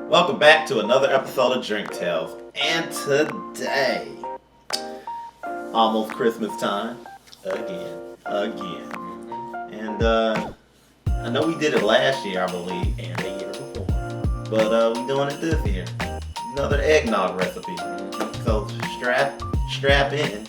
Welcome back to another episode of Drink Tales. And today, almost Christmas time. Again. And I know we did it last year, I believe, and the year before. But we doing it this year. Another eggnog recipe. So strap in.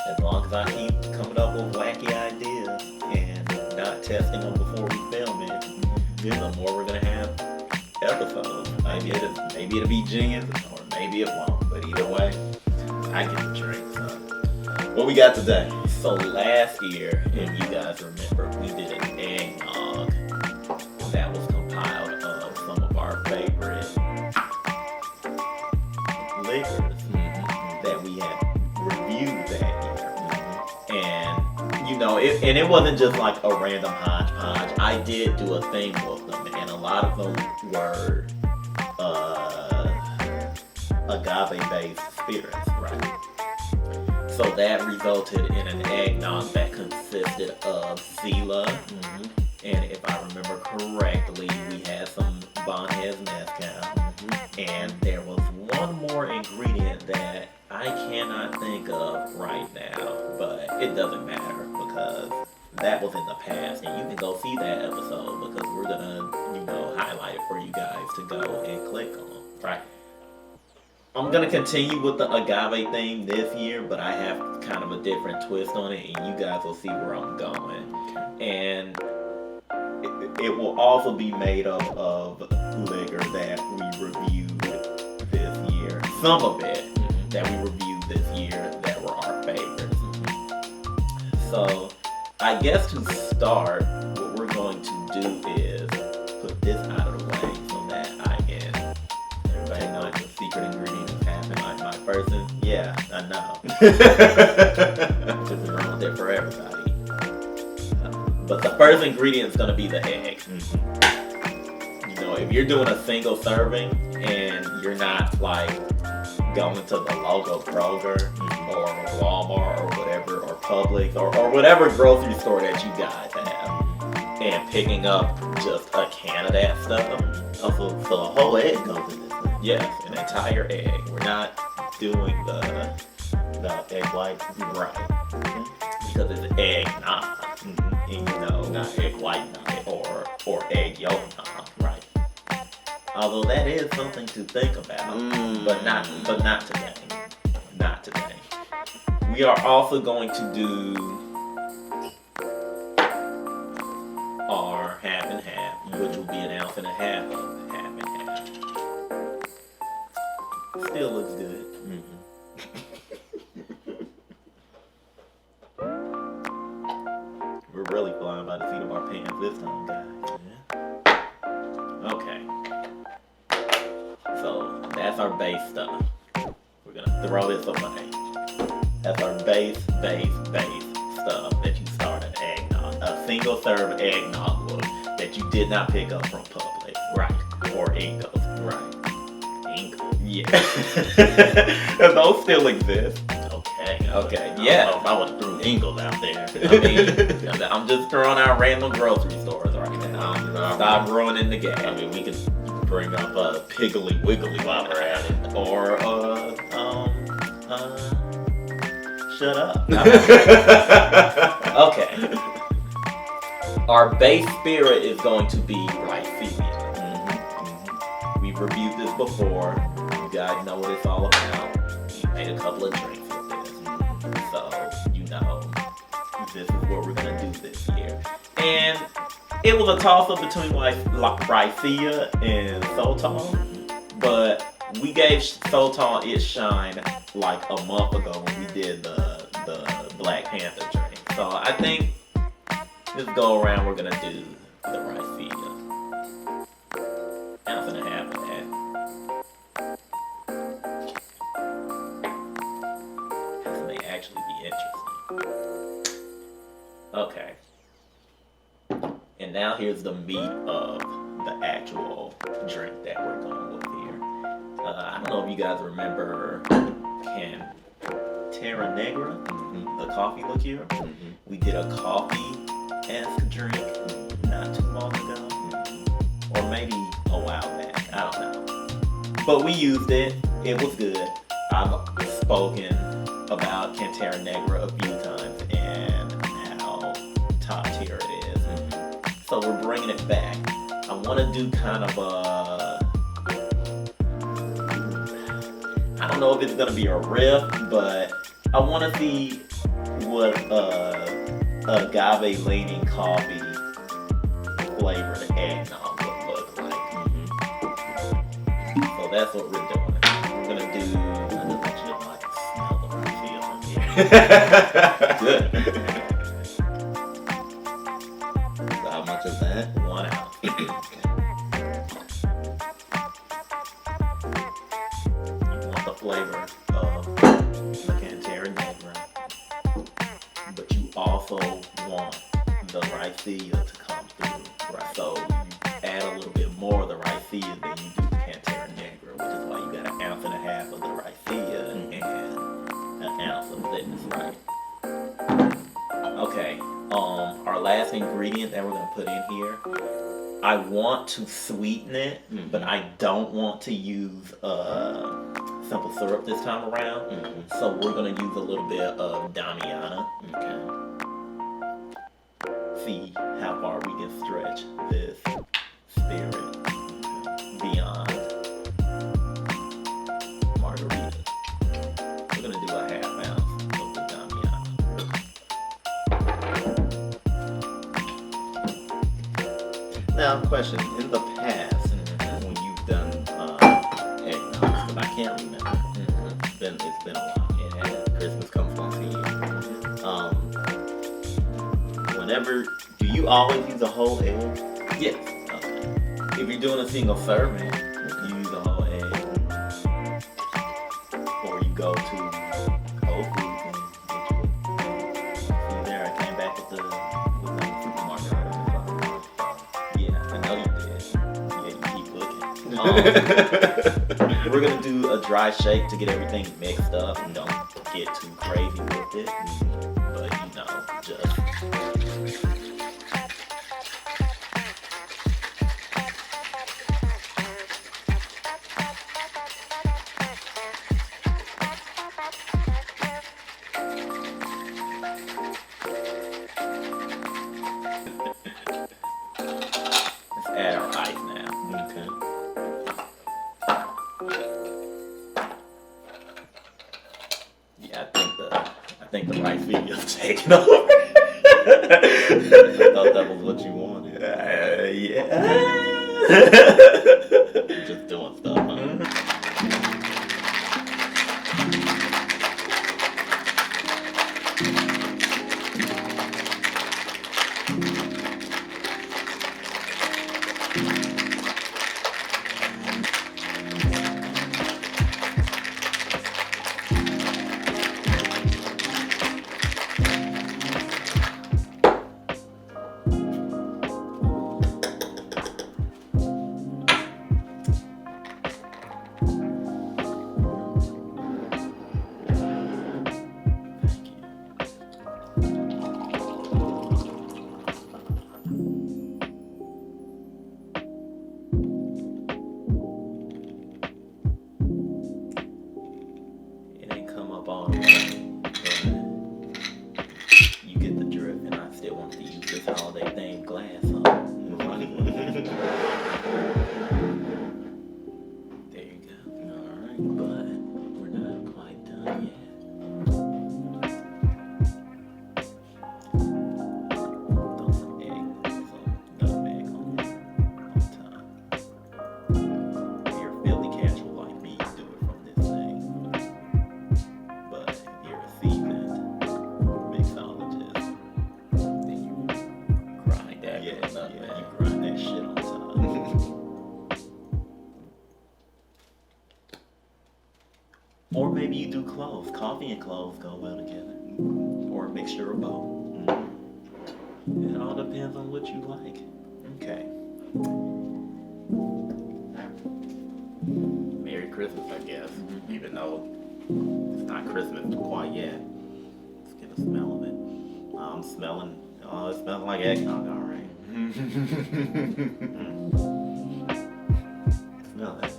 As long as I keep coming up with wacky ideas and not testing them before we film it, the more we're gonna have episodes. Maybe it'll be genius or maybe it won't. But either way, I get the drink. So what we got today? So last year, if you guys remember, we did an eggnog that was compiled of some of our favorite liquors that we had reviewed that year. And it wasn't just like a random hodgepodge. I did do a thing with them, and a lot of them were agave-based spirits, right? So that resulted in an eggnog that consisted of Zila, and if I remember correctly, we had some Bonhead's Mezcal, and there was one more ingredient that I cannot think of right now, but it doesn't matter because that was in the past, and you can go see that episode because we're gonna, highlight it for you guys to go and click on, right? I'm gonna continue with the agave theme this year, but I have kind of a different twist on it, and you guys will see where I'm going. And it will also be made up of liquor that we reviewed this year. Some of it that we reviewed this year that were our favorites. So I guess to start, what we're going to do is put this out of the way so that I can, everybody know the secret ingredient is half in my person. Yeah, I know. Which is wrong with it for everybody. But the first ingredient is going to be the egg. If you're doing a single serving and you're not like going to the local Kroger or Walmart or whatever, or Publix or whatever grocery store that you guys have, and picking up just a can of that stuff, so a whole egg goes in this thing. Yes, an entire egg. We're not doing the egg white, right? Because it's eggnog, and not egg white or egg yolk nog, right? Although that is something to think about, but not today. Not today. We are also going to do our half and half, which will be an ounce and a half of half and half. Still looks good. We're really flying by the seat of our pants this time, guys. Yeah. Okay. So that's our base stuff. We're gonna throw this away. That's our base stuff that you start an eggnog. A single serve eggnog look that you did not pick up from Publix. Right. Or Ingles. Right. Ingles. Yeah. Those still exist. Okay. Yeah. I would have threw Ingles out there. I'm just throwing out random grocery stores right now. Stop ruining the game. We could bring up Piggly Wiggly while we're at it. Or, shut up. Okay. Our base spirit is going to be Raicilla. We've reviewed this before. You guys know what it's all about. We made a couple of drinks with this. So, this is what we're going to do this year. And it was a toss-up between Raicilla and Sultan, but we gave Sultan its shine like a month ago when we did the Black Panther drink. So I think this go around we're gonna do the Raicilla. Ounce and a half of that. This may actually be interesting. Okay. And now here's the meat of the actual drink that we're going with here. I don't know if you guys remember Cantera Negra, the coffee liqueur. We did a coffee-esque drink not too long ago, or maybe a while back. I don't know. But we used it. It was good. I've spoken about Cantera Negra a few times and how top tier it is. So we're bringing it back. I want to do kind of I don't know if it's going to be a riff, but I want to see what agave leaning coffee flavored eggnog would look like. So that's what we're doing. We're going to do... I just want you to like smell the Raicilla from here. Good. So how much is that? 1 ounce. You want the flavor of the Cantera Negra, but you also want the Raicilla to come through. Right. So you add a little bit more of the Raicilla than you do the Cantera Negra, which is why you got 1.5 ounces of the Raicilla and 1 ounce of this, right? Okay. Our last ingredient that we're gonna put in here, I want to sweeten it, but I don't want to use simple syrup this time around. So we're gonna use a little bit of Damiana. Okay. See how far we can stretch this spirit beyond margarita. We're gonna do a 1/2 ounce of the Damiana. Now, question. In the past, when you've done eggnog, but I can't remember. It's been a while. It has. Christmas comes once a year. Whenever, do you always use a whole egg? Yes. Okay. If you're doing a single serving, you use a whole egg. Or you go to Whole Foods and get you see there, I came back with the supermarket. Yeah, I know you did. Yeah, you keep looking. We're gonna do a dry shake to get everything mixed up and don't get too crazy with it. But you know, just let's add our ice now. Okay. Yeah, I think the right video's taking over. I thought that was what you wanted. Yeah. Just doing stuff, huh? It ain't come up all the way, but you get the drift, and I still want to use this holiday themed glass on. There you go. Alright. But we're not quite done yet. Throw some nutmeg on top. If you're a Philly casual like me, you do it from this thing. But if you're a seasoned mixologist, then you grind that. Yeah, you grind that shit on top. Or maybe you do cloves. Coffee and cloves go well together. Or a mixture of both. It all depends on what you like. Okay. Merry Christmas, I guess. Even though it's not Christmas quite yet. Let's get a smell of it. I'm smelling. Oh, it smells like eggnog, all right. Smell it.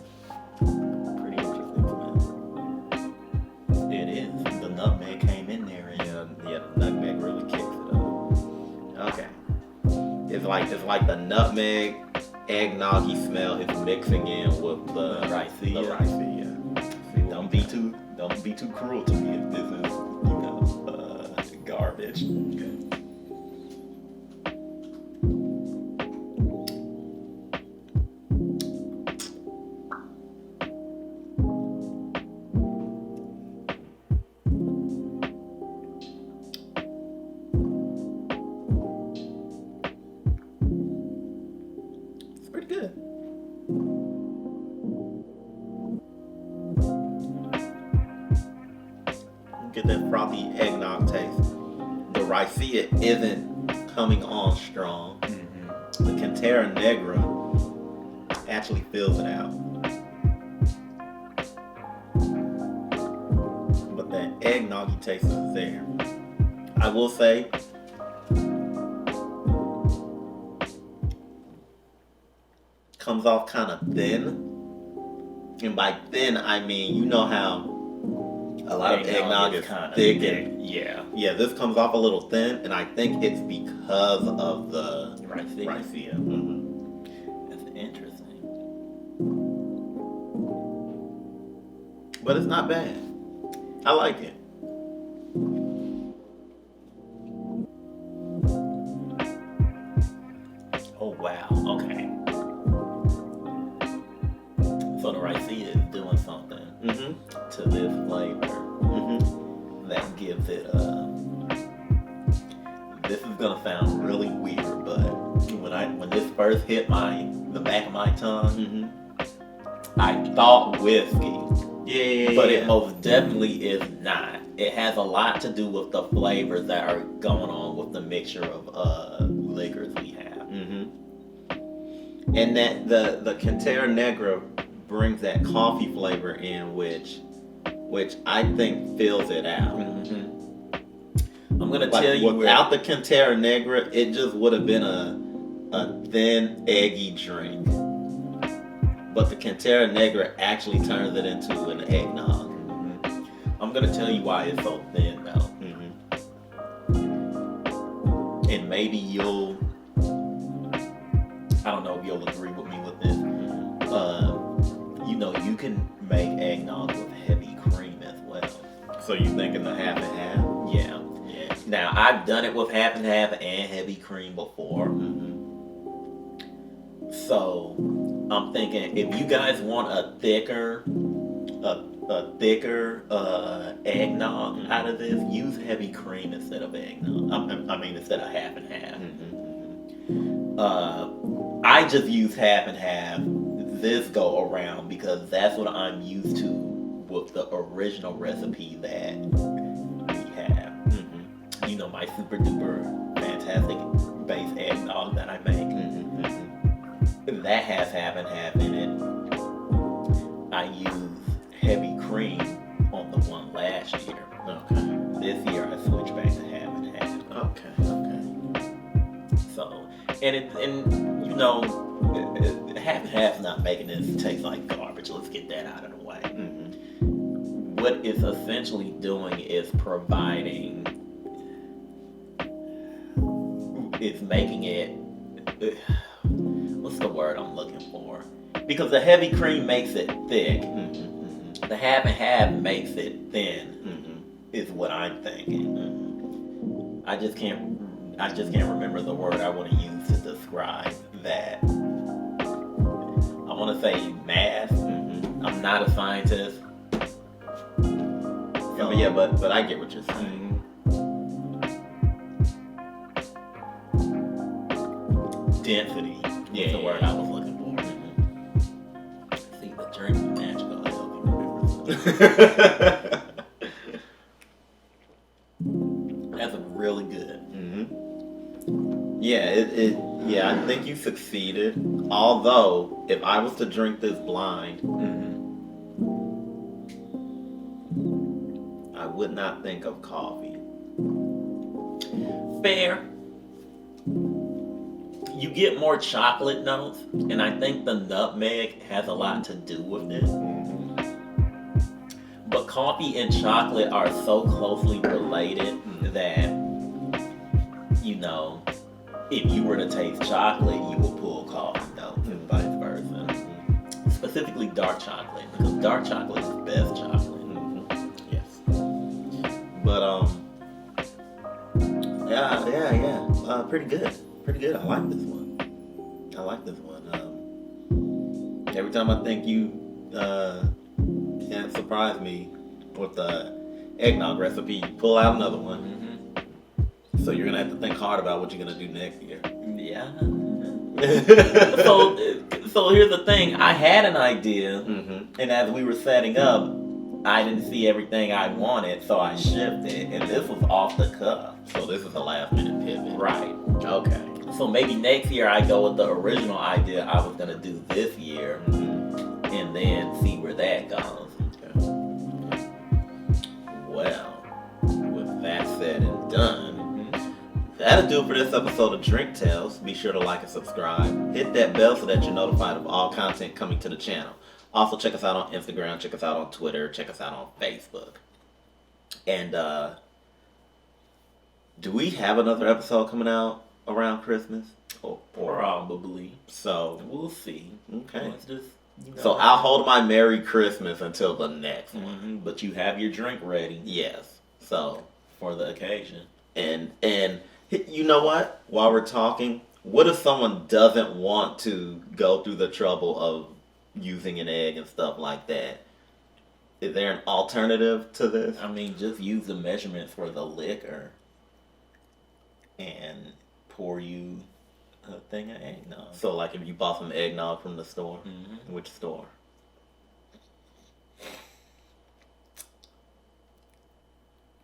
like the nutmeg eggnoggy smell is mixing in with the Raicilla. See, don't be too cruel to me if this is garbage. Okay. It's pretty good. Get that frothy eggnog taste. The Raicilla isn't coming on strong. Mm-hmm. The Cantera Negra actually fills it out. But that eggnoggy taste is there. I will say, comes off kind of thin. And by thin, I mean, you know how a lot of eggnog is kind of thick thick. and Yeah. yeah, this comes off a little thin, and I think it's because of the Raicilla. Raicilla. Mm-hmm. That's interesting. But it's not bad. I like it. Oh wow. Okay. So the Raicilla is doing something Mm-hmm. to this flavor Mm-hmm. that gives it this is gonna sound really weird, but when this first hit the back of my tongue, Mm-hmm. I thought whiskey, Yeah. but it most definitely is not. It has a lot to do with the flavors that are going on with the mixture of liquors we have. Mm-hmm. And that the Cantera Negra brings that coffee flavor in, which I think fills it out. Mm-hmm. I'm gonna Like, tell you without the Cantera Negra, it just would have been a thin, eggy drink. But the Cantera Negra actually turns it into an eggnog. Mm-hmm. I'm gonna tell you why it's so thin though, Mm-hmm. and maybe I don't know if you'll agree with me with this. You can make eggnog with heavy cream as well. So you thinking the half and half? Yeah. Now I've done it with half and half and heavy cream before. Mm-hmm. So I'm thinking if you guys want a thicker eggnog out of this, use heavy cream instead of eggnog. I mean instead of half and half. Mm-hmm. I just use half and half this go around because that's what I'm used to with the original recipe that we have. Mm-hmm. You know, my super duper fantastic base eggnog that I make. Mm-hmm. That has half and half in it. I use heavy cream on the one last year. Okay. This year I switched back to half and half. Okay. So, and half and half's not making this taste like garbage. Let's get that out of the way. Mm-hmm. What it's essentially doing is making it, what's the word I'm looking for? Because the heavy cream makes it thick. Mm-hmm. The half and half makes it thin, Mm-hmm. is what I'm thinking. Mm-hmm. I just can't remember the word I want to use to describe that. I want to say math. Mm-hmm. I'm not a scientist. But I get what you're saying. Density. Yeah, is the word I was looking for. Mm-hmm. See, the drink is magical. I help you remember. That's really good. Mm-hmm. Yeah, I think you succeeded. Although, if I was to drink this blind, I would not think of coffee. Fair. You get more chocolate notes, and I think the nutmeg has a lot to do with it. Mm-hmm. But coffee and chocolate are so closely related that, if you were to taste chocolate, you would pull coffee though, and vice versa. Specifically dark chocolate, because dark chocolate is the best chocolate. Yes. But yeah. Pretty good. Pretty good. I like this one. Every time I think you can't surprise me with the eggnog recipe, you pull out another one. So you're gonna have to think hard about what you're gonna do next year. Yeah. So here's the thing. I had an idea, and as we were setting up, I didn't see everything I wanted, so I shifted, and this was off the cuff. So this is a last minute pivot. Right. Okay. So maybe next year I go with the original idea I was gonna do this year, and then see where that goes. Okay. Well, with that said and done, that'll do it for this episode of Drink Tales. Be sure to like and subscribe. Hit that bell so that you're notified of all content coming to the channel. Also, check us out on Instagram, check us out on Twitter, check us out on Facebook. And do we have another episode coming out around Christmas? Probably. So We'll see. okay. Let's just, So I'll hold my Merry Christmas until the next one. But you have your drink ready. Yes. So For the occasion. and you know what? While we're talking, what if someone doesn't want to go through the trouble of using an egg and stuff like that? Is there an alternative to this? I mean, just use the measurements for the liquor and pour you a thing of eggnog. So like if you bought some eggnog from the store, which store?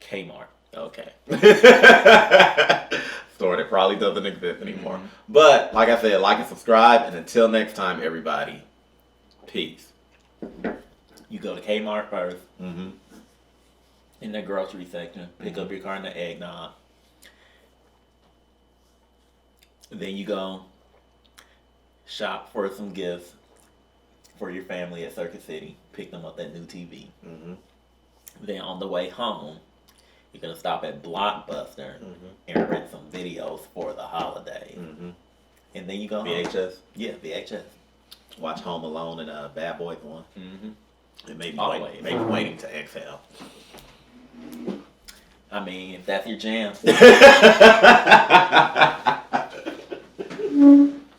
Kmart. Okay. Store that probably doesn't exist anymore. But like I said, like and subscribe, and until next time, everybody, peace. You go to Kmart first, Mm-hmm. in the grocery section, pick up your carton of eggnog. Then you go shop for some gifts for your family at Circuit City. Pick them up that new TV. Mm-hmm. Then on the way home, you're going to stop at Blockbuster and rent some videos for the holidays. And then you go home. VHS. Yeah, VHS. Watch Home Alone and Bad Boys 1. And maybe Always. waiting to exhale. I mean, if that's your jam.